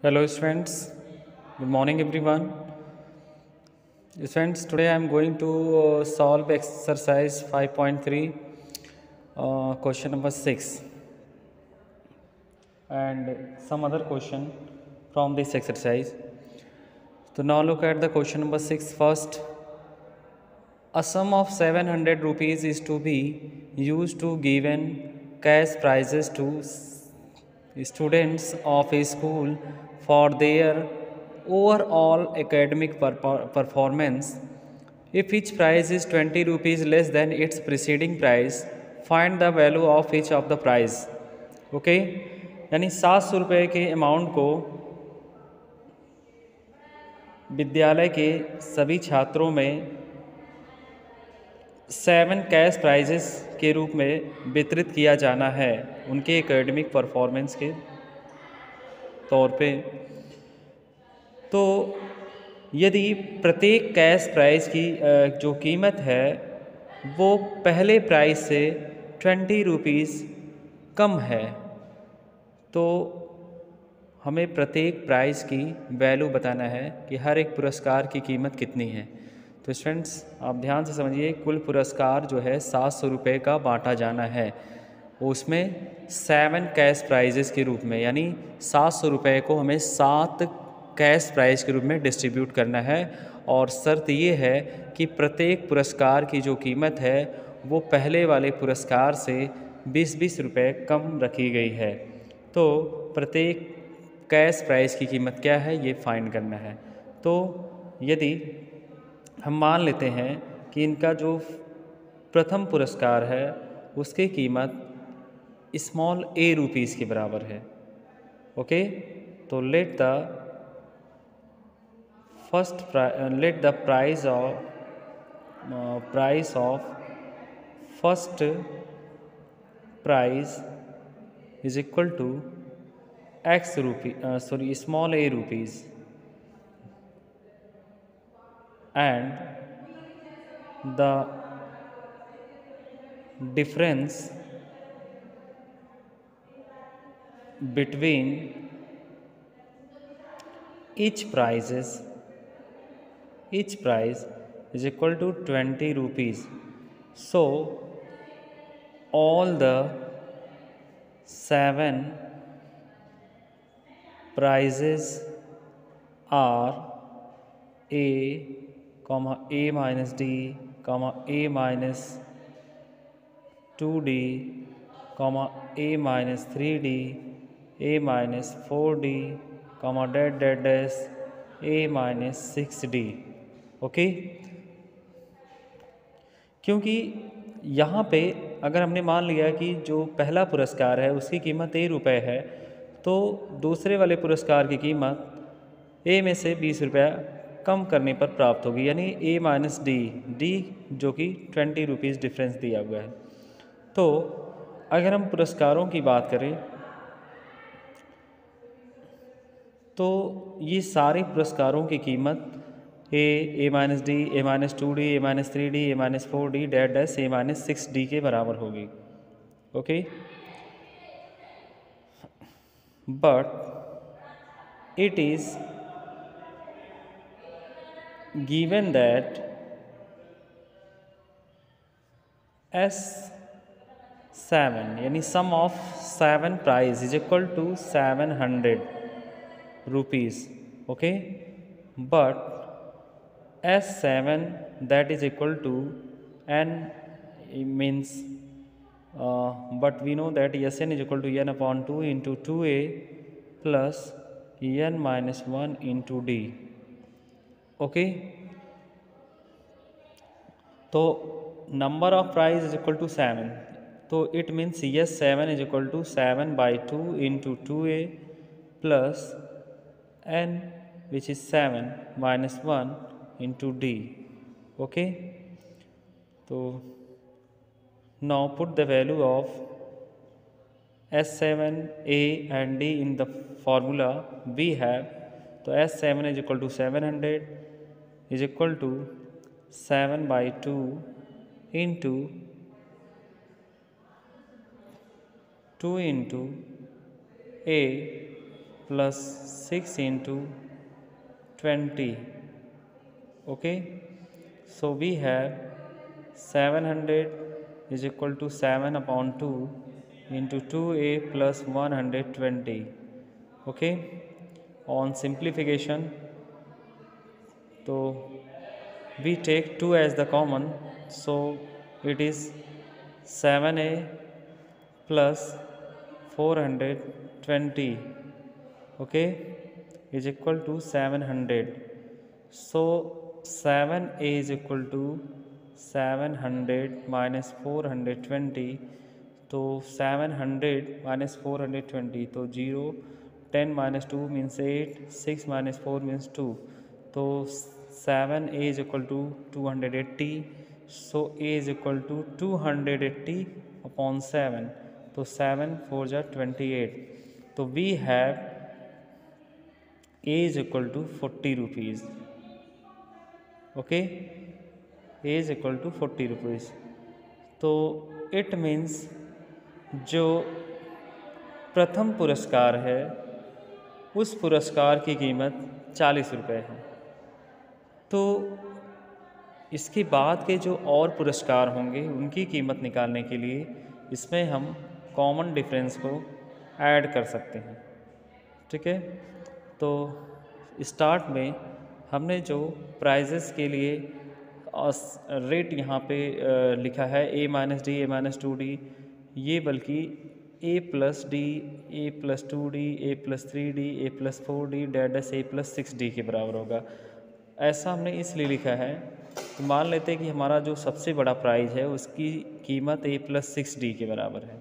Hello students, good morning everyone. Students, today I am going to solve exercise 5.3 question number 6 and some other question from this exercise. So now look at the question number 6 first. A sum of 700 rupees is to be used to given cash prizes to students of a school for their overall academic performance. If each prize is 20 rupees less than its preceding price, find the value of each of the prize. Okay यानी 700 रुपये के amount को विद्यालय के सभी छात्रों में 7 cash prices के रूप में वितरित किया जाना है उनके एकेडमिक परफॉर्मेंस के तौर पे। तो यदि प्रत्येक कैश प्राइज की जो कीमत है वो पहले प्राइस से 20 रुपीज़ कम है तो हमें प्रत्येक प्राइज की वैल्यू बताना है कि हर एक पुरस्कार की कीमत कितनी है। तो स्टूडेंट्स आप ध्यान से समझिए, कुल पुरस्कार जो है 700 रुपये का बांटा जाना है, उसमें 7 कैश प्राइजेस के रूप में, यानी 700 रुपये को हमें 7 कैश प्राइज के रूप में डिस्ट्रीब्यूट करना है। और शर्त ये है कि प्रत्येक पुरस्कार की जो कीमत है वो पहले वाले पुरस्कार से 20-20 रुपये कम रखी गई है। तो प्रत्येक कैश प्राइज की कीमत क्या है ये फाइंड करना है। तो यदि हम मान लेते हैं कि इनका जो प्रथम पुरस्कार है उसकी कीमत स्मॉल a रुपीज़ के बराबर है। ओके, तो let the price of first prize is equal to small a rupees and the difference between each prize is equal to 20 rupees. So all the 7 prizes are A, A minus D, A minus 2D, A minus 3D, A minus 4D, dash A minus 6D। Okay, क्योंकि यहाँ पे अगर हमने मान लिया कि जो पहला पुरस्कार है उसकी कीमत A रुपये है तो दूसरे वाले पुरस्कार की कीमत A में से 20 रुपया कम करने पर प्राप्त होगी, यानी A माइनस डी जो कि 20 रुपीज़ डिफरेंस दिया हुआ है। तो अगर हम पुरस्कारों की बात करें तो ये सारे पुरस्कारों की कीमत A minus D, A minus 2D, A minus 3D, A minus 4D, dash A minus 6D के बराबर होगी। Okay, but it is given that S7 यानी sum of 7 prize is equal to 700 rupees, okay, but S7 that is equal to n means but we know that Sn is equal to n upon 2 into 2a plus n minus 1 into d। Okay, तो number of prize is equal to 7, तो it means yes 7 is equal to 7/2 into 2a plus n which is 7 minus 1 into d। Okay, तो now put the value of S7, A and D in the formula we have। तो S7 is equal to 700 is equal to 7/2 into 2 into A plus 6 into 20. Okay, so we have 700 is equal to 7 upon 2 into 2a plus 120. Okay, on simplification, so we take 2 as the common, so it is 7a plus 420, okay, is equal to 700. So 7a is equal to 700 minus 420, तो 700 minus 420, तो 0, 10 minus 2 means 8, 6 minus 4 means 2, तो 7a is equal to 280, so a is equal to 280 upon 7, तो 7 4 जा 28, तो we have a is equal to 40 rupees. Okay, a is equal to 40 rupees. तो it means जो प्रथम पुरस्कार है उस पुरस्कार की कीमत 40 रुपये है। तो इसके बाद के जो और पुरस्कार होंगे उनकी कीमत निकालने के लिए इसमें हम कॉमन डिफरेंस को ऐड कर सकते हैं। ठीक है, तो स्टार्ट में हमने जो प्राइजेस के लिए रेट यहाँ पे लिखा है a minus D, a minus 2d, ये बल्कि a plus D, a plus 2d, a plus 3d, a plus 4d dads a plus 6d के बराबर होगा। ऐसा हमने इसलिए लिखा है तो मान लेते हैं कि हमारा जो सबसे बड़ा प्राइज है उसकी कीमत a प्लस 6d के बराबर है,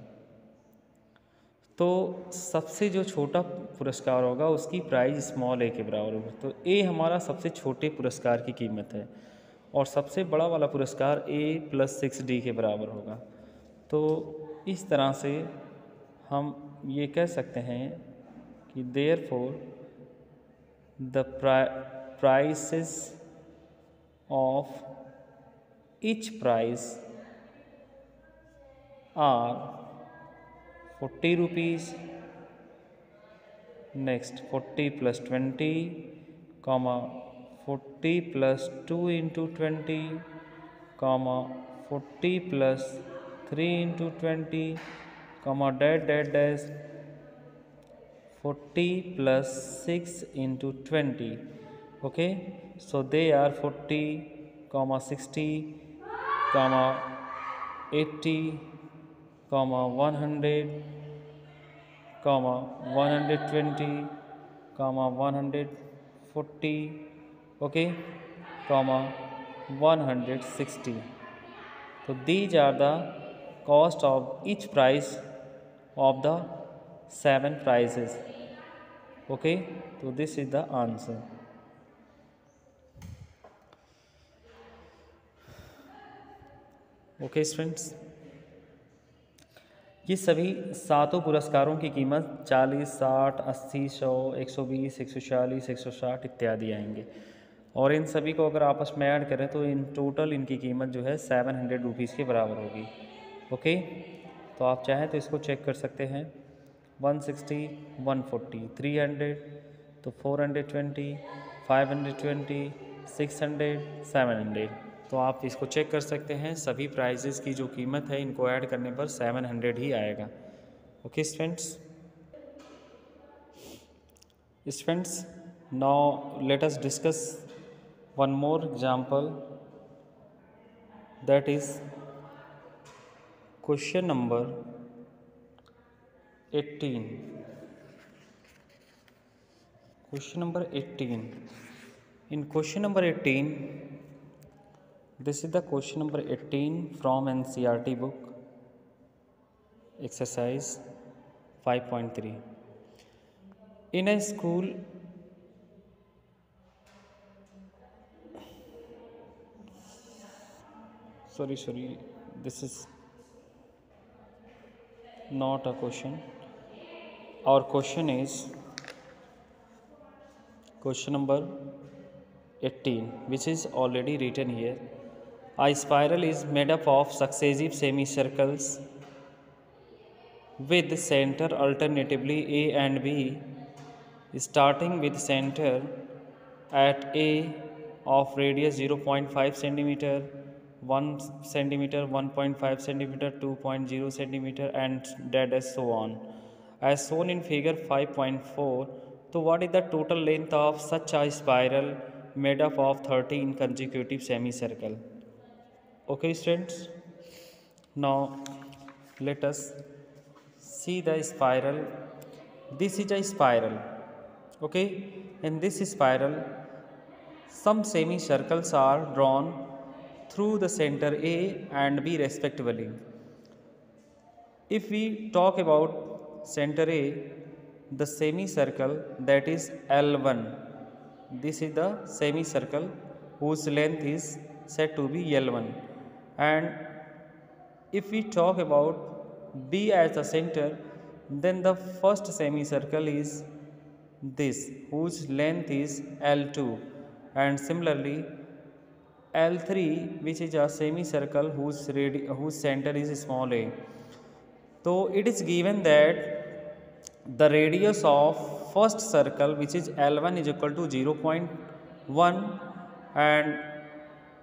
तो सबसे जो छोटा पुरस्कार होगा उसकी प्राइस स्मॉल a के बराबर होगा। तो a हमारा सबसे छोटे पुरस्कार की कीमत है और सबसे बड़ा वाला पुरस्कार a प्लस 6d के बराबर होगा। तो इस तरह से हम ये कह सकते हैं कि therefore the prices of each prize are 40 rupees, next 40 plus 20, comma 40 plus 2 into 20, comma 40 plus 3 into 20, comma dash 40 plus 6 into 20. Okay, so they are 40, comma 60, comma 80, comma 100, comma 120, comma 140, okay, comma 160. So these are the cost of each prize of the 7 prizes. Okay, so this is the answer. Okay students, ये सभी 7 पुरस्कारों की कीमत 40, 60, 80, 100, 120, 140, 160 इत्यादि आएंगे और इन सभी को अगर आपस में ऐड करें तो इन टोटल इनकी कीमत जो है 700 रुपीज़ के बराबर होगी। ओके, तो आप चाहें तो इसको चेक कर सकते हैं। 160, 140, 300, तो 420, 520, 600, 700, तो आप इसको चेक कर सकते हैं। सभी प्राइजेस की जो कीमत है इनको ऐड करने पर 700 ही आएगा। Okay students, now let us discuss one more example, that is question number 18। Question number 18, in question number 18, this is the question number 18 from NCERT book, exercise 5.3. In a school, sorry, this is not a question. Our question is question number 18, which is already written here. A spiral is made up of successive semicircles with center alternatively A and B starting with center at A of radius 0.5 centimeter, 1 centimeter, 1.5 centimeter, 2.0 centimeter, and that as so on. As shown in figure 5.4, so what is the total length of such a spiral made up of 13 consecutive semicircle? Okay, students. Now let us see the spiral. This is a spiral. Okay, in this spiral some semicircles are drawn through the center A and B respectively. If we talk about center A, the semicircle that is L1, this is the semicircle whose length is said to be L1. And if we talk about B as the center, then the first semicircle is this, whose length is L2, and similarly L3, which is a semicircle whose center is small a. So it is given that the radius of first circle, which is L1, is equal to 0.1, and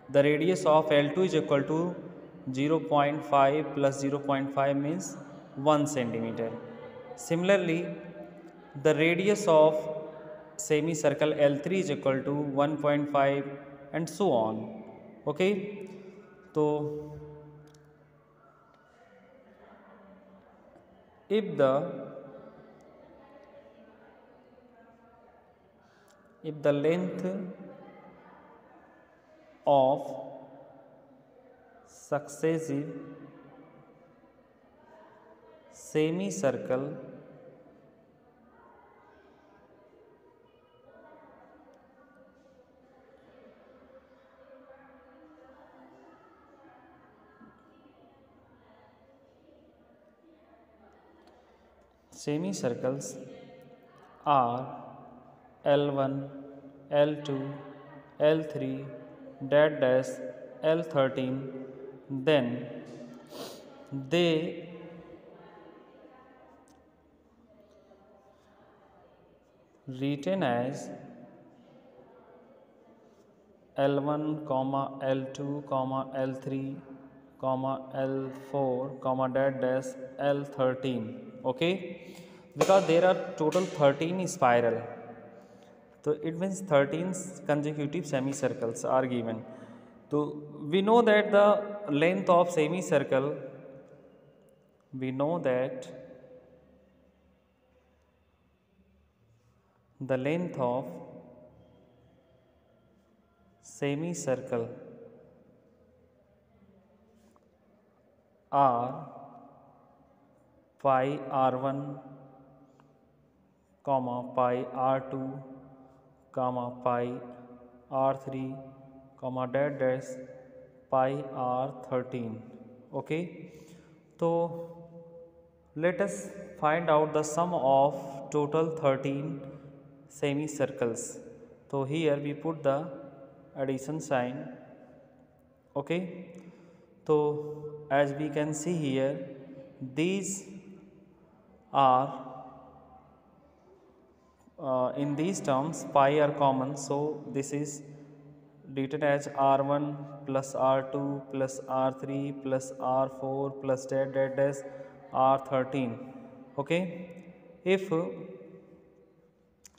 the radius of L2 is equal to 0.5 plus 0.5 means 1 centimeter. Similarly, the radius of semicircle L3 is equal to 1.5 and so on. Okay, so if the length of successive semicircle semicircles are L1, L2, L3, that dash L13, then they written as L1, L2, L3, L4, that dash L13. Okay, because there are total 13 spiral, so it means 13 consecutive semicircles are given. So we know that the length of semicircle, we know that the length of semicircle are pi r1, pi r2, pi r3, that dash pi r13. Okay, so let us find out the sum of total 13 semicircles. So here we put the addition sign. Okay, so as we can see here, these are in these terms pi are common, so this is written as r1 plus r2 plus r3 plus r4 plus that dash r13. Okay, if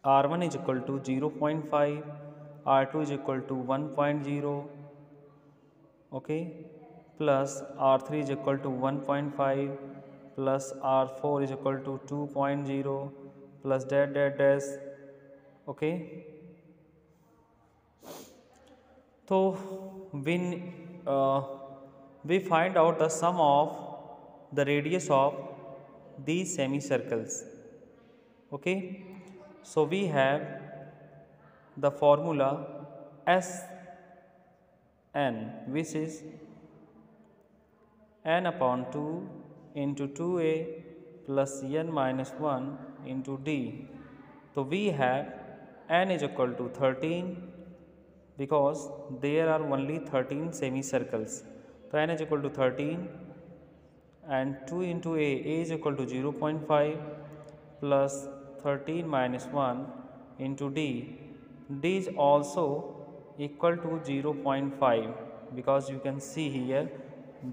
r1 is equal to 0.5, r2 is equal to 1.0, okay, plus r3 is equal to 1.5 plus r4 is equal to 2.0 plus that dash. Okay, so when we find out the sum of the radius of these semicircles. Okay, so we have the formula Sn, which is n upon 2 into 2a plus n minus 1 into d. So we have n is equal to 13 because there are only 13 semicircles. So n is equal to 13 and 2 into a is equal to 0.5 plus 13 minus 1 into d. D is also equal to 0.5 because you can see here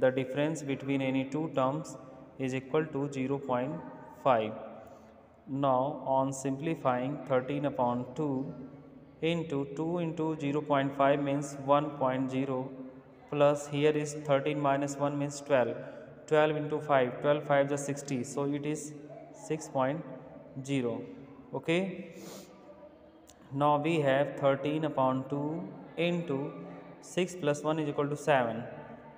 the difference between any two terms is equal to 0.5. Now on simplifying, 13 upon 2 into 2 into 0.5 means 1.0, plus here is 13 minus 1 means 12. 12 into 5, 12 5 is 60, so it is 6.0. Okay. Now we have 13 upon 2 into 6 plus 1 is equal to 7.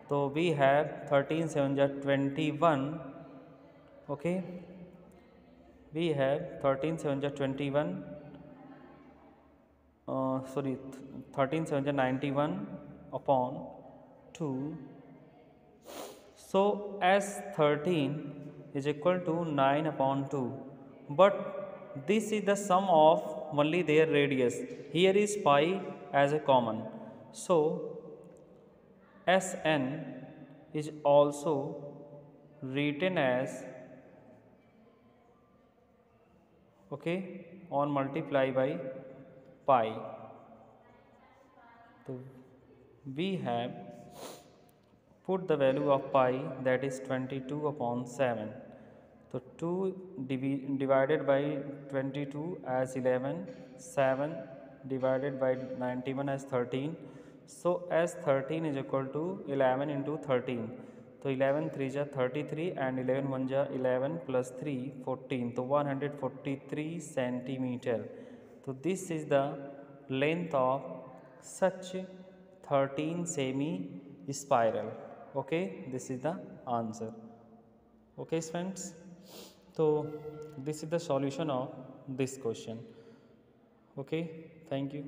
So we have 13 7 is 21. Okay. We have 13 7 is 21. Sorry, 13 7 is 91 upon 2. So as 13 is equal to 9 upon 2, but this is the sum of only their radius. Here is pi as a common. So Sn is also written as, okay, on multiply by pi. So we have put the value of pi, that is 22 upon 7. So 2 divided by 22 as 11, 7 divided by 91 as 13. So as 13 is equal to 11 into 13. So 11 3 is 33 and 11 1 is 11 plus 3 14. So 143 centimeter. So this is the length of such 13 semi spiral. Okay, this is the answer. Okay friends, so this is the solution of this question. Okay, thank you.